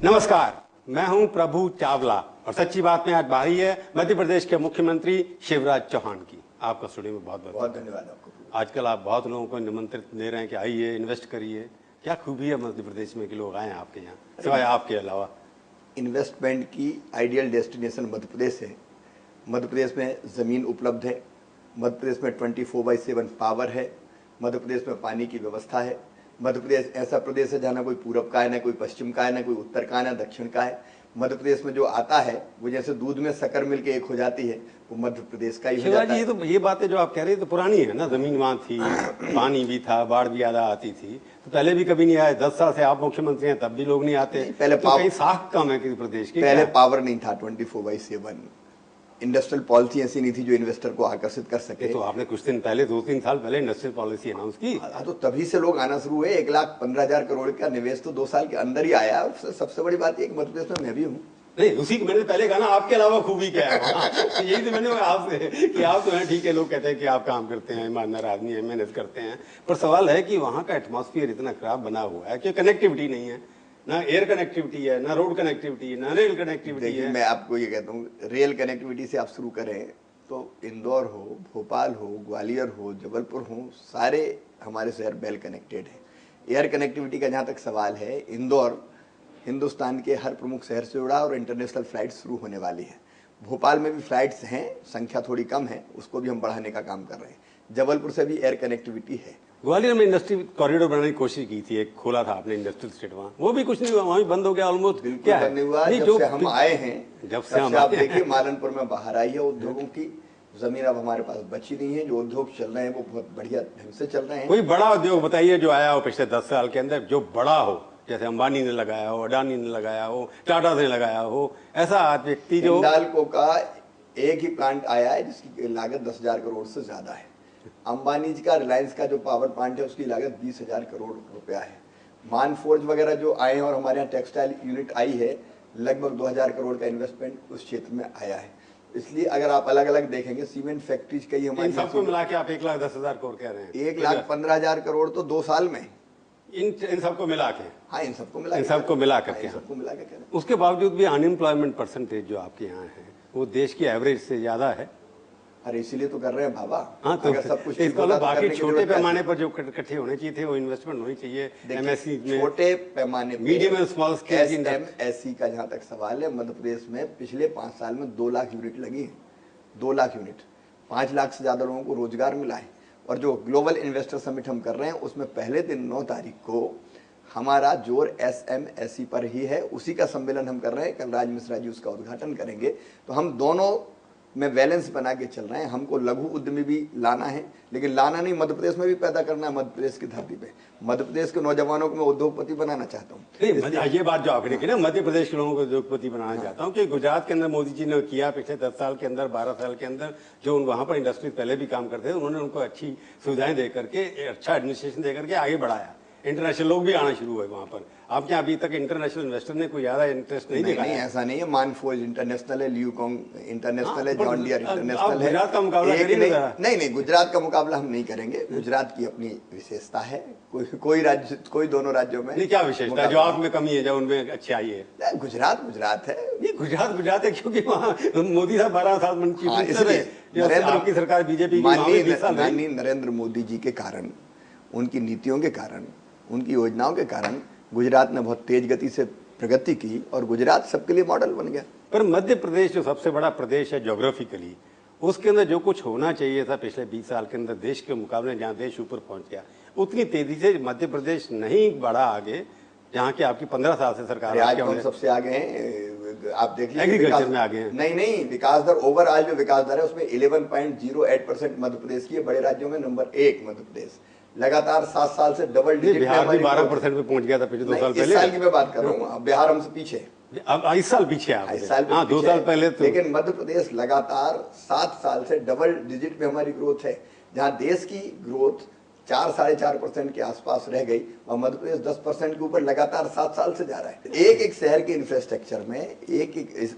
नमस्कार, मैं हूं प्रभु चावला और सच्ची बात में आज बारी है मध्य प्रदेश के मुख्यमंत्री शिवराज चौहान की। आपका स्टूडियो में बहुत बहुत धन्यवाद आपको। आजकल आप बहुत लोगों को निमंत्रित दे रहे हैं कि आइए इन्वेस्ट करिए। क्या खूबी है मध्य प्रदेश में कि लोग आए आपके यहाँ, सिवाय आपके अलावा? इन्वेस्टमेंट की आइडियल डेस्टिनेशन मध्य प्रदेश है। मध्य प्रदेश में ज़मीन उपलब्ध है, मध्य प्रदेश में 24/7 पावर है, मध्य प्रदेश में पानी की व्यवस्था है। मध्य प्रदेश ऐसा प्रदेश है जहाँ ना कोई पूरब का है, ना कोई पश्चिम का है, ना कोई उत्तर का है, ना दक्षिण का है। मध्य प्रदेश में जो आता है वो जैसे दूध में शक्कर मिल के एक हो जाती है, वो मध्य प्रदेश का ही हो जाता है। ये तो ये बातें जो आप कह रहे हैं तो पुरानी है ना, जमीन वहाँ थी, पानी भी था, बाढ़ भी ज्यादा आती थी, तो पहले भी कभी नहीं आए। 10 साल से आप मुख्यमंत्री हैं तब भी लोग नहीं आते। पहले तो कहीं साख कम है किसी प्रदेश की? पहले पावर नहीं था 24/7, इंडस्ट्रियल पॉलिसी ऐसी नहीं थी जो इन्वेस्टर को आकर्षित कर सके। तो आपने कुछ दिन पहले 2-3 साल पहले इंडस्ट्रियल पॉलिसी अनाउंस की। तो तभी से लोग आना शुरू हुए। 1,15,000 करोड़ का निवेश तो 2 साल के अंदर ही आया। और सबसे बड़ी बात यह मध्य प्रदेश में मैं भी हूँ। नहीं, उसी को मैंने पहले कहा ना, आपके अलावा खूबी क्या है वहाँ? तो यही तो मैंने आपसे कि आप तो हैं, ठीक है, लोग कहते हैं कि आप काम करते हैं, ईमानदार आदमी है, मेहनत करते हैं, पर सवाल है कि वहाँ का एटमॉस्फेयर इतना खराब बना हुआ है कि कनेक्टिविटी नहीं है, ना एयर कनेक्टिविटी है, ना रोड कनेक्टिविटी है, ना रेल कनेक्टिविटी है। मैं आपको ये कहता हूँ, रेल कनेक्टिविटी से आप शुरू करें तो इंदौर हो, भोपाल हो, ग्वालियर हो, जबलपुर हो, सारे हमारे शहर वेल कनेक्टेड है। एयर कनेक्टिविटी का जहाँ तक सवाल है, इंदौर हिंदुस्तान के हर प्रमुख शहर से जुड़ा और इंटरनेशनल फ्लाइट शुरू होने वाली है। भोपाल में भी फ्लाइट्स हैं, संख्या थोड़ी कम है, उसको भी हम बढ़ाने का काम कर रहे हैं। जबलपुर से भी एयर कनेक्टिविटी है। ग्वालियर में इंडस्ट्री कॉरिडोर बनाने की कोशिश की थी, एक खोला था आपने इंडस्ट्रियल स्टेट, वहाँ वो भी कुछ नहीं हुआ, वहाँ भी बंद हो गया ऑलमोस्ट। क्या है हुआ? जब से हम आए हैं, जब से हम आप देखिए मालनपुर में बाहर आई है उद्योगों की जमीन अब हमारे पास बची नहीं है। जो उद्योग चल रहे हैं वो बहुत बढ़िया ढंग से चल रहे हैं। कोई बड़ा उद्योग बताइए जो आया हो पिछले 10 साल के अंदर, जो बड़ा हो, जैसे अंबानी ने लगाया हो, अडानी ने लगाया हो, टाटा ने लगाया हो, ऐसा व्यक्ति जो। हिंडाल्को का एक ही प्लांट आया है जिसकी लागत 10,000 करोड़ से ज्यादा है। अंबानी जी का रिलायंस का जो पावर प्लांट है उसकी लागत 20,000 करोड़ रुपया है। मानफोर्ज वगैरह जो आए हैं और हमारे यहाँ टेक्सटाइल यूनिट आई है, लगभग 2,000 करोड़ का इन्वेस्टमेंट उस क्षेत्र में आया है। इसलिए अगर आप अलग अलग देखेंगे, सीमेंट फैक्ट्रीज कई हमारी, सबको मिला के आप 1,10,000 करोड़ कह रहे हैं? 1,15,000 करोड़ तो 2 साल में इन सबको मिला के। हाँ, इन सबको मिला के। उसके बावजूद भी अनएम्प्लॉयमेंट परसेंटेज जो आपके यहाँ है वो देश की एवरेज से ज्यादा है। अरे इसीलिए तो कर रहे हैं बाबा। हाँ, तो अगर सब कुछ इसको बाकी छोटे पैमाने पर जो इकट्ठे होने चाहिए थे वो इन्वेस्टमेंट होनी चाहिए। एमएससी में छोटे पैमाने, medium and small scale MSc का जहाँ तक सवाल है, मध्य प्रदेश में पिछले 5 साल में 2 लाख यूनिट लगी है। 2 लाख यूनिट, 5 लाख से ज्यादा लोगों को रोजगार मिला है। और जो ग्लोबल इन्वेस्टर समिट हम कर रहे हैं उसमें पहले दिन 9 तारीख को हमारा जोर SMSE पर ही है। उसी का सम्मेलन हम कर रहे हैं। कल राज मिश्रा जी उसका उद्घाटन करेंगे। तो हम दोनों में बैलेंस बना के चल रहे हैं। हमको लघु उद्यमी भी लाना है, लेकिन लाना नहीं, मध्य प्रदेश में भी पैदा करना है। मध्य प्रदेश की धरती पे मध्य प्रदेश के नौजवानों को मैं उद्योगपति बनाना चाहता हूँ। ये बात जो आपने की ना, मध्य प्रदेश के लोगों को उद्योगपति बनाना चाहता हूँ कि गुजरात के अंदर मोदी जी ने किया पिछले 10 साल के अंदर, 12 साल के अंदर, जो वहाँ पर इंडस्ट्री पहले भी काम करते थे, उन्होंने उनको अच्छी सुविधाएं दे करके, अच्छा एडमिनिस्ट्रेशन दे करके आगे बढ़ाया। इंटरनेशनल लोग भी आना शुरू हुए वहाँ पर। आपके अभी तक इंटरनेशनल इन्वेस्टर ने कोई ज्यादा इंटरेस्ट नहीं दिखाया? नहीं, ऐसा नहीं है। मानफोर्ज इंटरनेशनल है, ल्यूकॉन्ग इंटरनेशनल है, जॉन डियर इंटरनेशनल है। गुजरात का मुकाबला नहीं, गुजरात का मुकाबला हम नहीं करेंगे। गुजरात की अपनी विशेषता है। कोई राज्य, कोई दोनों राज्यों में क्या विशेषता है जो आप में कमी है, जो उनमें अच्छी आई है? गुजरात है। ये गुजरात है क्योंकि वहाँ मोदी साहब 12 साल नरेंद्र की सरकार, बीजेपी की, नरेंद्र मोदी जी के कारण, उनकी नीतियों के कारण, उनकी योजनाओं के कारण गुजरात ने बहुत तेज गति से प्रगति की और गुजरात सबके लिए मॉडल बन गया। पर मध्य प्रदेश जो सबसे बड़ा प्रदेश है ज्योग्राफिकली, उसके अंदर जो कुछ होना चाहिए था पिछले 20 साल के अंदर देश के मुकाबले, जहाँ देश ऊपर पहुंच गया, उतनी तेजी से मध्य प्रदेश नहीं बढ़ा आगे, जहाँ की आपकी 15 साल से सरकार है। आज हम सबसे आगे हैं। आप देख लीजिए, एग्रीकल्चर में आगे हैं। नहीं, विकास दर ओवरऑल जो विकास दर है उसमें 11.08% मध्य प्रदेश की है। बड़े राज्यों में नंबर 1 मध्य प्रदेश। लगातार 7 साल से डबल डिजिट। बिहार भी 12% पे पहुंच गया था पिछले 2 साल पहले। इस साल की मैं बात कर रहा हूँ, बिहार हमसे पीछे। अब 22 साल पीछे आप। 2 साल पहले तो। लेकिन मध्य प्रदेश लगातार 7 साल से डबल डिजिट में हमारी ग्रोथ है। जहाँ देश की ग्रोथ 4-4.5% के आसपास रह गई, और मध्य प्रदेश 10% के ऊपर लगातार 7 साल से जा रहा है। एक शहर के इंफ्रास्ट्रक्चर में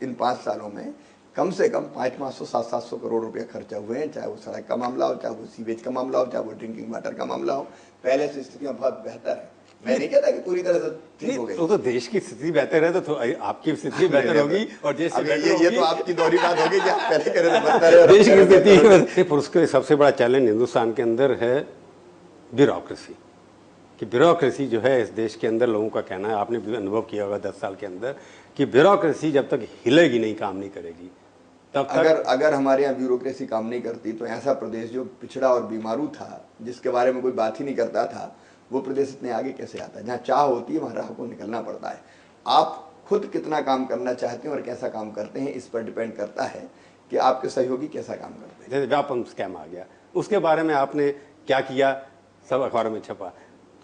इन 5 सालों में कम से कम 500, 700 करोड़ रुपए खर्चा हुए हैं। चाहे वो सड़क का मामला हो, चाहे वो सीवेज का मामला हो, चाहे वो ड्रिंकिंग वाटर का मामला हो। पहले से स्थितियां बहुत बेहतर है। मैं नहीं कहता कि पूरी तरह से ठीक हो गई। तो देश की स्थिति बेहतर है तो आपकी स्थिति बेहतर होगी और देश से बेहतर ये होगी। तो आपकी दोहरी बात होगी कि आप पहले कह रहे थे बेहतर है, देश की स्थिति पर उसके सबसे बड़ा चैलेंज हिंदुस्तान के अंदर है ब्यूरोक्रेसी, कि ब्यूरोक्रेसी जो है इस देश के अंदर, लोगों का कहना है, आपने भी अनुभव किया होगा 10 साल के अंदर, कि ब्यूरोक्रेसी जब तक हिलेगी नहीं, काम नहीं करेगी, तब तक अगर हमारे यहाँ ब्यूरोक्रेसी काम नहीं करती तो ऐसा प्रदेश जो पिछड़ा और बीमारू था, जिसके बारे में कोई बात ही नहीं करता था, वो प्रदेश इतने आगे कैसे आता है? जहाँ चाह होती है वहाँ राह को निकलना पड़ता है। आप खुद कितना काम करना चाहते हैं और कैसा काम करते हैं, इस पर डिपेंड करता है कि आपके सहयोगी कैसा काम करते हैं। जैसे व्यापम स्कैम आ गया, उसके बारे में आपने क्या किया, सब अखबारों में छपा,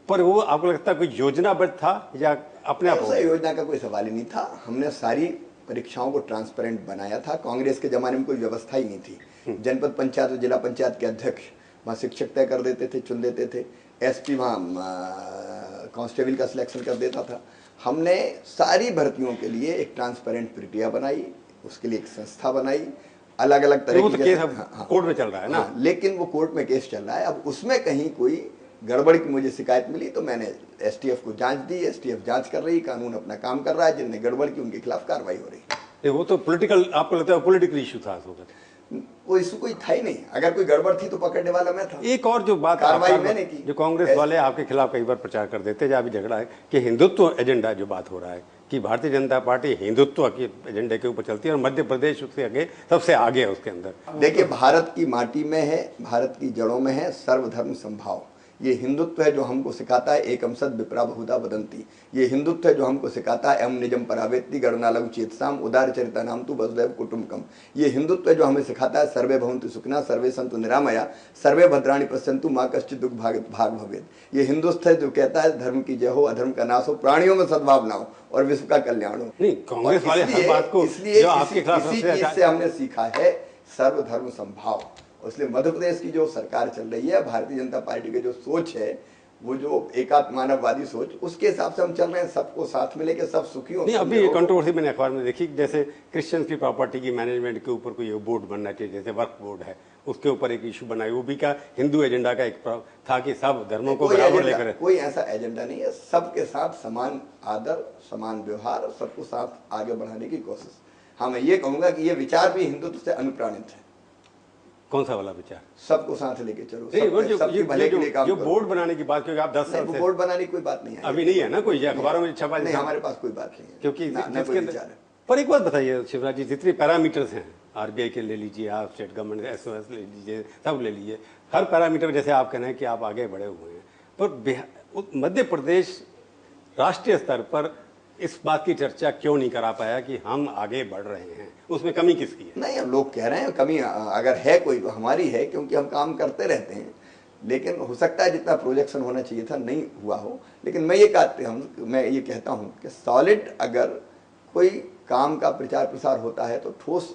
पर वो आपको लगता है कोई योजनाबद्ध था या अपने आप हो गया? योजना का कोई सवाल ही नहीं था। हमने सारी परीक्षाओं को ट्रांसपेरेंट बनाया था। कांग्रेस के जमाने में कोई व्यवस्था ही नहीं थी। जनपद पंचायत और जिला पंचायत के अध्यक्ष वहाँ शिक्षक तय कर देते थे, चुन देते थे। एसपी वहाँ कांस्टेबल का सिलेक्शन कर देता था। हमने सारी भर्तियों के लिए एक ट्रांसपेरेंट प्रक्रिया बनाई, उसके लिए एक संस्था बनाई, अलग अलग तरीके से। कोर्ट में चल रहा है ना? लेकिन वो कोर्ट में केस चल रहा है। अब उसमें कहीं कोई गड़बड़ की मुझे शिकायत मिली तो मैंने एसटीएफ को जांच दी। एसटीएफ जांच कर रही, कानून अपना काम कर रहा है। जिनने गड़बड़ की उनके खिलाफ कार्रवाई हो रही है। वो तो पॉलिटिकल, आपको लगता है पॉलिटिकल इशू था? वो इशू कोई था ही नहीं। अगर कोई गड़बड़ थी तो पकड़ने वाला मैं था। एक और जो बात कार्रवाई मैंने की। जो कांग्रेस वाले आपके खिलाफ कई बार प्रचार कर देते, जब अभी झगड़ा है कि हिंदुत्व एजेंडा जो बात हो रहा है, कि भारतीय जनता पार्टी हिंदुत्व के एजेंडे के ऊपर चलती है और मध्य प्रदेश उससे आगे, सबसे आगे है उसके अंदर। देखिए, भारत की माटी में है, भारत की जड़ों में है सर्वधर्म संभाव। ये हिंदुत्व है जो हमको सिखाता है एकम सद विप्रा बहुधा वदंती। ये हिंदुत्व है जो हमको सिखाता है एम निजम परावेत्ति गणना लघु चेतसाम उदार चरिता नाम तु वसुदैव कुटुंबकम। ये हिंदुत्व है जो हमें सिखाता है सर्वे भवन्तु सुखिनः सर्वे सन्तु निरामया सर्वे भद्राणि पश्यन्तु मां कश्चित् दुःख भाग भवेत्। ये हिंदुत्व है जो कहता है धर्म की जय हो, अधर्म का नाश हो, प्राणियों में सद्भावना हो और विश्व का कल्याण हो। नहीं, कांग्रेस वाले हर बात को इसलिए जो आपके खिलाफ इसी चीज से हमने सीखा है सर्वधर्म संभाव। इसलिए मध्य प्रदेश की जो सरकार चल रही है, भारतीय जनता पार्टी की जो सोच है, वो जो एकात्म मानववादी सोच, उसके हिसाब से हम चल रहे हैं। सबको साथ में लेके सब सुखी हो। नहीं, अभी ये कंट्रोवर्सी मैंने अखबार में देखी, जैसे क्रिश्चियन की प्रॉपर्टी की मैनेजमेंट के ऊपर कोई बोर्ड बनना चाहिए, जैसे वर्क बोर्ड है, उसके ऊपर एक इशू बना है। वो भी का हिंदू एजेंडा का एक था कि सब धर्मों को बराबर लेकर। कोई ऐसा एजेंडा नहीं है। सबके साथ समान आदर, समान व्यवहार, सबको साथ आगे बढ़ाने की कोशिश। हाँ, मैं ये कहूंगा कि ये विचार भी हिंदुत्व से अनुप्राणित है। कौन सा वाला विचार? सबको साथ लेके चलो, सबके भले के लिए काम करो। जो बोर्ड बनाने की बात, क्योंकि आप 10 साल से बोर्ड बनाने की कोई बात नहीं है अभी, नहीं है ना कोई अखबारों में छपा? नहीं, हमारे पास कोई बात नहीं है, क्योंकि कोई विचार है। पर एक बात बताइए शिवराज जी, जितने पैरामीटर्स हैं, आरबीआई के ले लीजिए, आप स्टेट गवर्नमेंट एसओएस ले लीजिए, सब ले लीजिए, हर पैरामीटर जैसे आप कहना है कि आप आगे बढ़े हुए हैं, पर मध्य प्रदेश राष्ट्रीय स्तर पर इस बात की चर्चा क्यों नहीं करा पाया कि हम आगे बढ़ रहे हैं? उसमें कमी किसकी है? नहीं, हम लोग कह रहे हैं कमी अगर है कोई तो हमारी है, क्योंकि हम काम करते रहते हैं। लेकिन हो सकता है जितना प्रोजेक्शन होना चाहिए था नहीं हुआ हो। लेकिन मैं ये कहता हूँ कि सॉलिड अगर कोई काम का प्रचार प्रसार होता है तो ठोस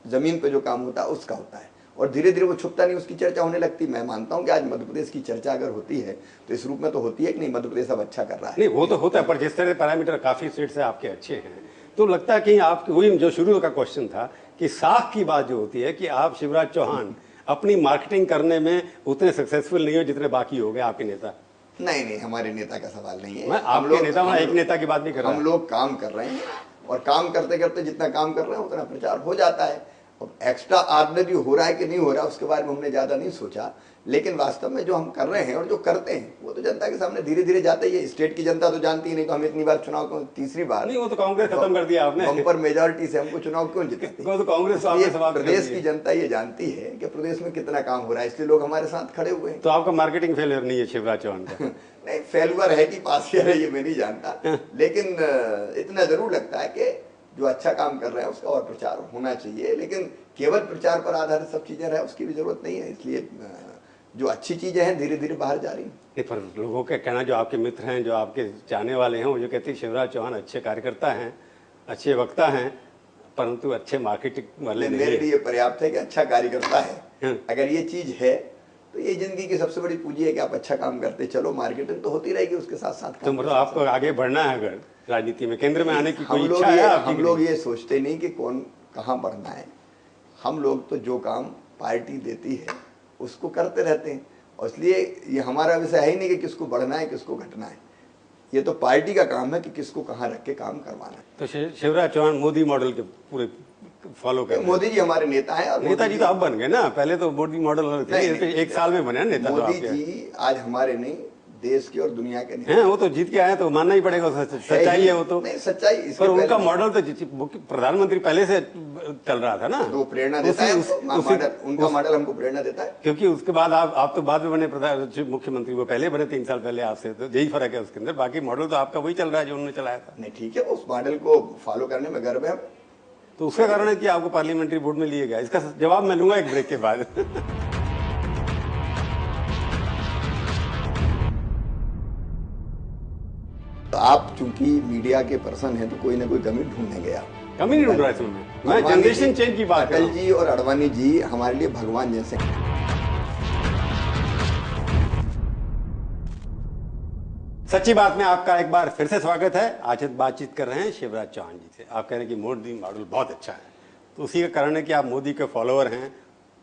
जमीन पे जो काम होता है उसका होता है, और धीरे धीरे वो छुपता नहीं, उसकी चर्चा होने लगती। मैं मानता हूँ कि आज मध्य प्रदेश की चर्चा अगर होती है तो इस रूप में तो होती है कि नहीं, मध्य प्रदेश अब अच्छा कर रहा है। नहीं, वो तो होता है, पर जिस तरह पैरामीटर काफी स्टेट से आपके अच्छे हैं, तो लगता है कि आपकी वही जो शुरू का क्वेश्चन था कि साख की बात जो होती है कि आप शिवराज चौहान अपनी मार्केटिंग करने में उतने सक्सेसफुल नहीं हो जितने बाकी हो गए आपके नेता। नहीं, हमारे नेता का सवाल नहीं है। मैं आपके नेता, मैं एक नेता की बात नहीं कर रहा। हम लोग काम कर रहे हैं और काम करते करते जितना काम कर रहे हैं उतना प्रचार हो जाता है। अब एक्स्ट्रा ऑर्डिनरी हो रहा है कि नहीं हो रहा उसके बारे में हमने ज्यादा नहीं सोचा, लेकिन वास्तव में जो हम कर रहे हैं और जो करते हैं वो तो जनता के सामने धीरे धीरे जाता ही है। स्टेट की जनता तो जानती ही नहीं, तो हम इतनी बार चुनाव क्यों, तीसरी बार नहीं, वो तो कांग्रेस खत्म कर दिया आपने। बम्पर मेजोरिटी से हमको चुनाव क्यों जिताती? वो तो कांग्रेस प्रदेश की जनता ये जानती है कि प्रदेश में कितना काम हो रहा है, इसलिए लोग हमारे साथ खड़े हुए हैं। तो आपका मार्केटिंग फेलियर नहीं है शिवराज चौहान का? नहीं, फेलुअर है कि पास है ये मैं नहीं जानता, लेकिन इतना जरूर लगता है कि जो अच्छा काम कर रहे हैं उसका और प्रचार होना चाहिए। लेकिन केवल प्रचार पर आधारित सब चीजें रहे उसकी भी जरूरत नहीं है। इसलिए जो अच्छी चीजें हैं धीरे धीरे बाहर जा रही हैं। पर लोगों का कहना, जो आपके मित्र हैं, जो आपके चाहने वाले हैं, वो जो कहते हैं शिवराज चौहान अच्छे कार्यकर्ता हैं, अच्छे वक्ता हैं, परंतु अच्छे मार्केटिंग वाले नहीं। मेरे लिए पर्याप्त है कि अच्छा कार्यकर्ता है। अगर ये चीज है तो ये जिंदगी की सबसे बड़ी पूंजी है कि आप अच्छा काम करते चलो, मार्केटिंग तो होती रहेगी उसके साथ साथ। तो मतलब आपको आगे बढ़ना है, अगर राजनीति में केंद्र में आने की कोई इच्छा है आपकी? हम लोग ये सोचते नहीं कि कौन कहाँ बढ़ना है। हम लोग तो जो काम पार्टी देती है उसको करते रहते हैं, और इसलिए ये हमारा विषय है ही नहीं कि किसको बढ़ना है किसको घटना है। ये तो पार्टी का काम है कि किसको कहाँ रख के काम करवाना है। तो शिवराज चौहान मोदी मॉडल के पूरे फॉलो कर रहे हैं। मोदी जी हमारे नेता हैं और नेताजी तो अब बन गए ना, पहले तो मोदी मॉडल थे, एक साल में बने नेता। तो मोदी जी आज हमारे नहीं, देश के और दुनिया के नेता हैं, वो तो जीत के आए तो मानना ही पड़ेगा, सच्चाई है वो तो। नहीं सच्चाई, पर उनका मॉडल तो प्रधानमंत्री पहले से चल रहा था ना, तो प्रेरणा देता है उनका मॉडल हमको प्रेरणा देता है। क्योंकि उसके बाद आप तो बाद में बने मुख्यमंत्री, वो पहले बने 3 साल पहले आपसे, तो यही फर्क है उसके अंदर। बाकी मॉडल तो आपका वही चल रहा है जो उन्होंने चलाया था। नहीं ठीक है, उस मॉडल को फॉलो करने में गर्व है। तो उसका कारण है कि आपको पार्लियामेंट्री बोर्ड में लिए गया। इसका जवाब मैं लूंगा एक ब्रेक के बाद। तो आप चूंकि मीडिया के पर्सन हैं तो कोई ना कोई कमी ढूंढने गया। कमी नहीं ढूंढ रहा इसमें मैं जनरेशन चेंज की बात कर रहा हूं। अटल जी और अडवाणी जी हमारे लिए भगवान जैसे हैं। सच्ची बात में आपका एक बार फिर से स्वागत है। आज बातचीत कर रहे हैं शिवराज चौहान जी से। आप कह रहे हैं कि मोदी मॉडल बहुत अच्छा है, तो उसी का कारण है कि आप मोदी के फॉलोअर हैं,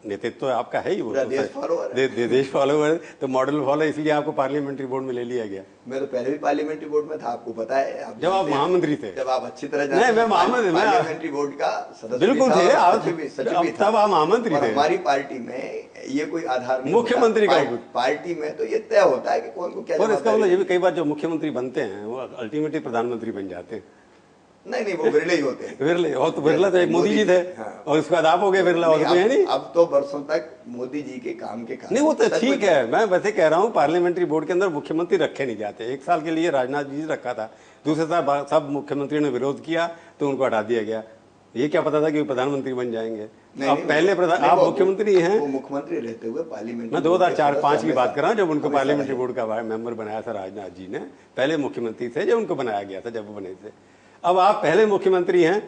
नेतृत्व तो आपका है ही, वो तो देश फॉलोअर है। देश फॉलोअर, तो मॉडल फॉलो, इसलिए आपको पार्लियामेंट्री बोर्ड में ले लिया गया। मैं तो पहले भी पार्लियामेंट्री बोर्ड में था, आपको पता है। जब आप महामंत्री थे, जब आप अच्छी तरह नहीं, मैं पार्लियामेंट्री बोर्ड का सदस्य बिल्कुल थे, तब आप महामंत्री थे। हमारी पार्टी में ये कोई आधार नहीं, मुख्यमंत्री का पार्टी में तो ये तय होता है कि कौन को क्या। और इसका मतलब ये भी कई बार जो मुख्यमंत्री बनते हैं वो अल्टीमेटली प्रधानमंत्री बन जाते हैं। नहीं, वो बिरले ही होते हैं। बिरले, और तो बिरला तो एक मोदी जी थे। हाँ। और उसके बाद आप हो गए बिरला, और कोई है नहीं। अब तो बरसों तक मोदी जी के काम के कारण। नहीं, वो तो ठीक है, मैं वैसे कह रहा हूँ पार्लियामेंट्री बोर्ड के अंदर मुख्यमंत्री रखे नहीं जाते। 1 साल के लिए राजनाथ जी रखा था, दूसरे साल सब मुख्यमंत्रियों ने विरोध किया तो उनको हटा दिया गया। ये क्या पता था कि वो प्रधानमंत्री बन जाएंगे। अब पहले आप मुख्यमंत्री हैं, वो मुख्यमंत्री रहते हुए पार्लियामेंट। मैं 2004-05 की बात कर रहा हूँ, जब उनको पार्लियामेंट्री बोर्ड का मेंबर बनाया था राजनाथ जी ने। पहले मुख्यमंत्री थे जब उनको बनाया गया था, जब वो बने थे। अब आप पहले मुख्यमंत्री हैं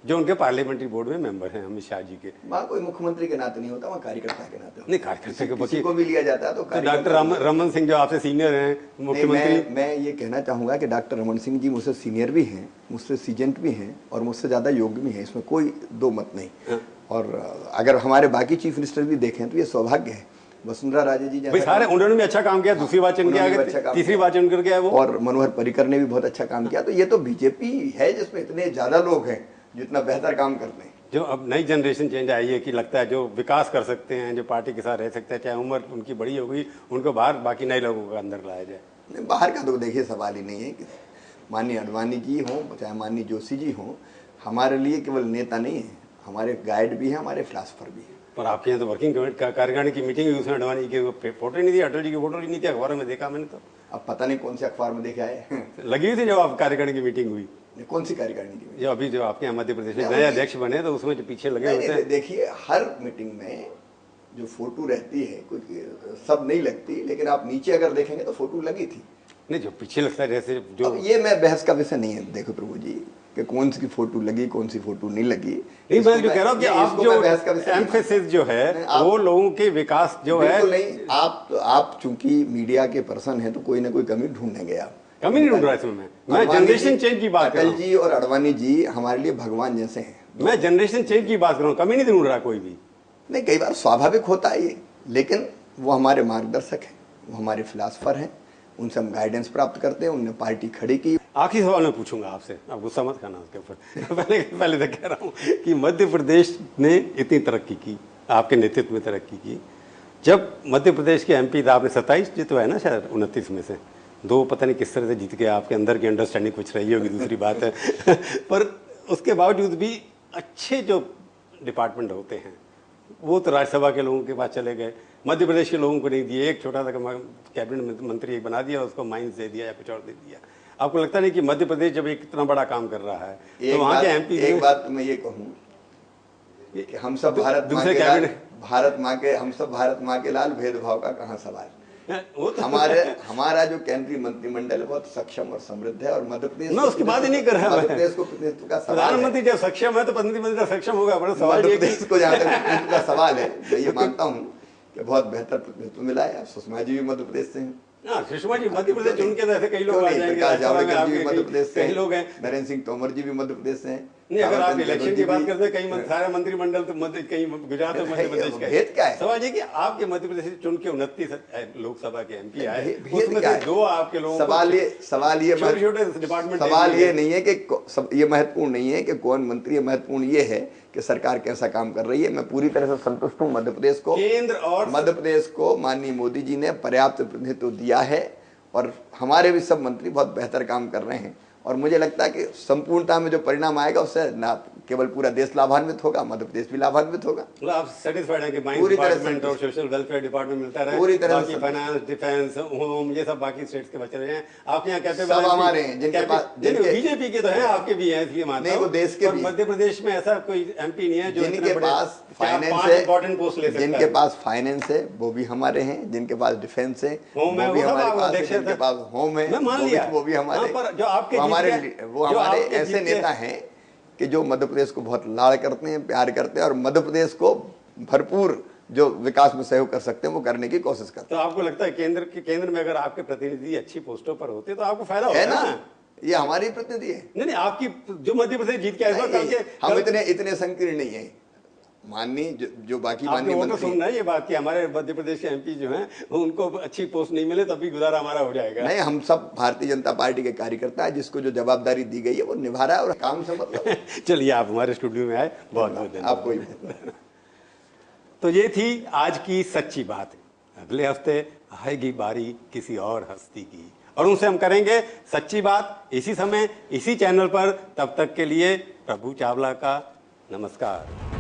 जो उनके पार्लियामेंट्री बोर्ड में मेंबर हैं, अमित शाह जी के। वहाँ कोई मुख्यमंत्री के नाते नहीं होता, वहाँ कार्यकर्ता के नाते। नहीं, कार्यकर्ता के किसी को भी लिया जाता है तो डॉक्टर रमन सिंह जो आपसे सीनियर हैं मुख्यमंत्री। मैं ये कहना चाहूंगा कि डॉक्टर रमन सिंह जी मुझसे सीनियर भी हैं, मुझसे सीजेंट भी हैं और मुझसे ज्यादा योग्य भी हैं, इसमें कोई दो मत नहीं। हाँ। और अगर हमारे बाकी चीफ मिनिस्टर भी देखें तो ये सौभाग्य है। वसुंधरा राजे जी सारे, उन्होंने भी अच्छा काम किया, दूसरी बार चुन गया, तीसरी बार चुन कर गया वो, और मनोहर पर्रिकर ने भी बहुत अच्छा काम किया। तो ये तो बीजेपी है जिसमें इतने ज्यादा लोग हैं जो इतना बेहतर काम करते हैं। जो अब नई जनरेशन चेंज आई है कि लगता है जो विकास कर सकते हैं, जो पार्टी के साथ रह सकते हैं, चाहे उम्र उनकी बड़ी हो गई, उनको बाहर बाकी नए लोगों को अंदर लाया जाए। नहीं, बाहर का तो देखिए सवाल ही नहीं है कि माननीय अडवाणी जी हों चाहे माननीय जोशी जी हों, हमारे लिए केवल नेता नहीं है, हमारे गाइड भी हैं, हमारे फिलासफर भी हैं। पर आपके यहाँ तो वर्किंग कार्यकारिणी की मीटिंग हुई, उसमें अडवाणी के फोटो नहीं थी, अटल जी की फोटो नहीं थी, अखबारों में देखा मैंने। तो अब पता नहीं कौन से अखबार में देखा है। लगी हुई थी जब आप कार्यकारिणी की मीटिंग हुई। कौन सी कार्यकारिणी की? जो अभी जो आपके यहाँ मध्य प्रदेश में नए अध्यक्ष बने तो उसमें जो पीछे लगे होते हैं। देखिए, हर मीटिंग में जो फोटो रहती है, कुछ सब नहीं लगती, लेकिन आप नीचे अगर देखेंगे तो फोटो लगी थी। नहीं, जो पीछे लगता है जैसे जो। अब ये मैं बहस का विषय नहीं है, देखो प्रभु जी, कि कौन सी फोटो लगी कौन सी फोटो नहीं लगी। नहीं, मैं जो कह रहा हूँ कि आप जो एम्फेसिस जो है वो लोगों के विकास जो है। नहीं, आप चूंकि मीडिया के पर्सन हैं तो कोई ना कोई कमी ढूंढने गया। कमी नहीं ढूंढ रहा इसमें मैं जनरेशन चेंज की बात कर रहा हूं। अटल जी और अडवाणी जी हमारे लिए भगवान जैसे हैं। मैं जनरेशन चेंज की बात कर रहा हूं, कमी नहीं ढूंढ रहा कोई भी। नहीं, कई बार स्वाभाविक होता है ये, लेकिन वो हमारे मार्गदर्शक हैं, वो हमारे फिलासफर हैं, उनसे हम गाइडेंस प्राप्त करते हैं। उनने पार्टी खड़ी की। आखिरी सवाल मैं पूछूंगा आपसे, आप गुस्सा मत खाना उसके ऊपर। पहले तो कह रहा हूँ कि मध्य प्रदेश ने इतनी तरक्की की, आपके नेतृत्व में तरक्की की। जब मध्य प्रदेश के MP था, आपने 27 जितवाया ना शायद 29 में से, 2 पता नहीं किस तरह से जीत के, आपके अंदर की अंडरस्टैंडिंग कुछ रही होगी, दूसरी बात है। पर उसके बावजूद भी अच्छे जो डिपार्टमेंट होते हैं वो तो राज्यसभा के लोगों के पास चले गए, मध्य प्रदेश के लोगों को नहीं दिए। एक छोटा सा कैबिनेट मंत्री एक बना दिया, उसको माइंस दे दिया या कुछ और दे दिया। आपको लगता नहीं कि मध्य प्रदेश जब एक इतना बड़ा काम कर रहा है तो वहाँ के MP। एक बात मैं ये कहूँ कि हम सब भारत माँ के लाल, भेदभाव का कहाँ सवाल। हमारा जो केंद्रीय मंत्रिमंडल है बहुत सक्षम और समृद्ध है, और मध्य प्रदेश, मैं उसकी बात ही नहीं कर रहा। मध्य प्रदेश को प्रतिनिधित्व का सवाल, प्रधानमंत्री जब सक्षम है तो प्रधानमंत्री सक्षम होगा। बड़ा सवाल मध्य प्रदेश को जहाँ तक प्रतिनिधित्व का सवाल है, मैं ये मानता हूँ कि बहुत बेहतर प्रतिनिधित्व मिला है। सुषमा जी भी मध्य प्रदेश से हैं। सुषमा जी मध्य प्रदेश, उनके ऐसे कई लोग आ जाएंगे। प्रकाश जावड़ेकर जी भी मध्य प्रदेश से, कई लोग हैं। नरेंद्र सिंह तोमर जी भी मध्य प्रदेश से हैं। नहीं, अगर आप थावरचंद इलेक्शन गहलोत की जी बात भी- करते हैं कहीं सारा मंत्रिमंडल तो मध्य कहीं गुजरात और मध्य प्रदेश का भेद क्या है? सवाल ये कि आपके मध्य प्रदेश से चुन के 29 लोकसभा के एमपी आए, भेद उसमें क्या से है? 2 आपके लोगों को सवाल ये छोटे डिपार्टमेंट सवाल ये नहीं है कि ये महत्वपूर्ण नहीं है कि कौन मंत्री है, महत्वपूर्ण ये है कि सरकार कैसा काम कर रही है। मैं पूरी तरह से संतुष्ट हूँ। मध्य प्रदेश को माननीय मोदी जी ने पर्याप्त प्रतिनिधित्व दिया है और हमारे भी सब मंत्री बहुत बेहतर काम कर रहे हैं और मुझे लगता है कि संपूर्णता में जो परिणाम आएगा उससे ना केवल पूरा देश लाभान्वित होगा, मध्य प्रदेश भी लाभान्वित होगा। मतलब आप सेटिस्फाइड हैं कि माइंस पूरी तरह डिपार्टमेंट और सोशल वेलफेयर डिपार्टमेंट मिलता रहे, पूरी तरह बाकी से फाइनेंस, डिफेंस, होम, ये सब बाकी स्टेट्स के बचे रहे हैं। आपके यहाँ कहते सब हमारे हैं जिनके पास बीजेपी के तो हैं, आपके भी हैं, इसलिए मानता नहीं, वो हूं। देश के पर भी हैं। मध्य प्रदेश में ऐसा कोई एमपी नहीं है जो जिनके इतने बड़े पास 4-5 फाइनेंस है, इंपॉर्टेंट पोस्ट ले सकता है। जिनके पास फाइनेंस है वो भी हमारे हैं, जिनके पास डिफेंस है होम है, वो भी वो सब हमारे आप पास है, अध्यक्ष जिनके थे। पास होम है मैं मान लिया। वो भी हमारे। हाँ, पर जो आपके वो जीत हमारे के ऐसे जीत के- नेता हैं कि जो मध्य प्रदेश को बहुत लाड़ करते हैं, प्यार करते हैं और मध्य प्रदेश को भरपूर जो विकास में सहयोग कर सकते हैं वो करने की कोशिश करते तो आपको लगता है केंद्र में अगर आपके प्रतिनिधि अच्छी पोस्टों पर होते तो आपको फायदा हैं। है होगा ना, ये हमारी प्रतिनिधि है। नहीं, आपकी जो मध्य प्रदेश जीत के आए थे, कल के हम इतने संकीर्ण नहीं है। माननीय जो बाकी आपके माननीय वो तो मंत्री सुन रहे हैं ये बात कि हमारे मध्य प्रदेश के एमपी जो हैं उनको अच्छी पोस्ट नहीं मिले तब भी गुजारा हमारा हो जाएगा। नहीं, हम सब भारतीय जनता पार्टी के कार्यकर्ता है, जिसको जो जवाबदारी दी गई है वो निभा रहा है और काम से मतलब। चलिए, आप हमारे स्टूडियो में आए, बहुत बहुत धन्यवाद। आपको ही। तो ये थी आज की सच्ची बात। अगले हफ्ते आएगी बारी किसी और हस्ती की और उनसे हम करेंगे सच्ची बात इसी समय इसी चैनल पर। तब तक के लिए प्रभु चावला का नमस्कार।